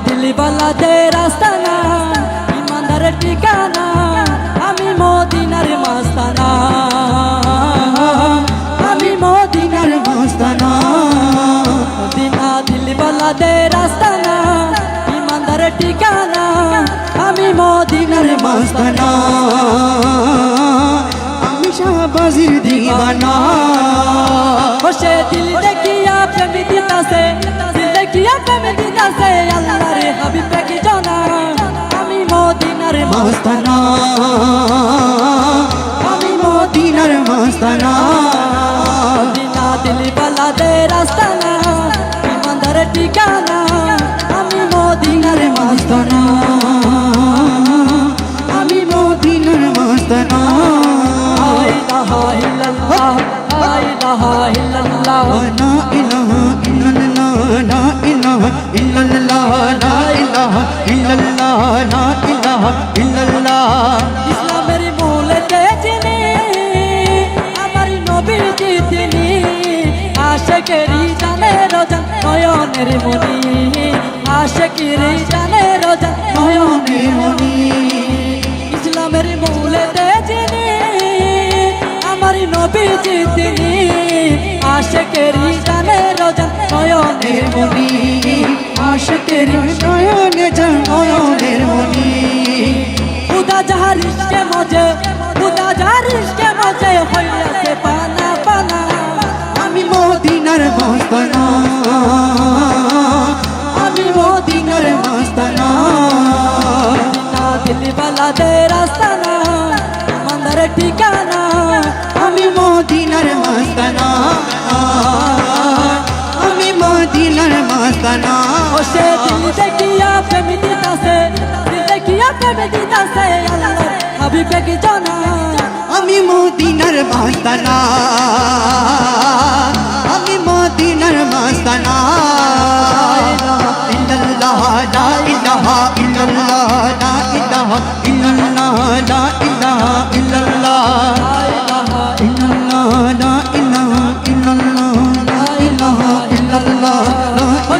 দিলি বালাদের আস্তানা ইমানদারের ঠিকানা আমি মদিনার মাস্তানা আমি মদিনার মাস্তানা মদিনা দিলি বালাদের আস্তানা ইমানদারের ঠিকানা আমি মদিনার মাস্তানা আমি শাহবাজির দিওয়ানা বসে দিল দেখিয়া প্রেম দিতাছে দিল দেখিয়া প্রেম দিতাছে আল্লাহর হাবিব কি জানা আমি মদিনার মাস্তানা আমি মদিনার মাস্তানা মদিনা দিল বালাদের আস্তানা ইমানদারের ঠিকানা আমি মদিনার মাস্তানা আমি মদিনার মাস্তানা লা ইলাহা ইল্লাল্লাহ লা ইলাহা ইল্লাল্লাহ লা ইলাহা ইল্লাল্লাহ লা ইলাহা ইল্লাল্লাহ লা ইলাহা ইল্লাল্লাহ লা ইলাহা ইল্লাল্লাহ ইসলামের মূলতে যিনি আমার নবীজি তিনি আশিকেরই জানে রোজান নয়নের মনি আশিকেরই জানে রোজান নয়নের মনি ইসলামের মূলতে যিনি আমার নবীজি তিনি আশিকেরই জানে রোজান নয়নের মনি আশিকেরই নয়নে নয়নের মনি খুদা যাহার ইশকে মজে খুদা যাহার ইশকে মজে হইয়াছে পানা পানা আমি মদিনার মাস্তানা আমি মদিনার মাস্তানা মদিনা দিলি বালাদের আস্তানা ইমানদারের ঠিকানা আমি মদিনার মাস্তানা আমি মদিনার মাস্তানা বসে দিল দেখিয়া প্রেম দিতাছে দিল দেখিয়া প্রেম দিতাছে আল্লাহর হাবিব কি জানা আমি মদিনার মাস্তানা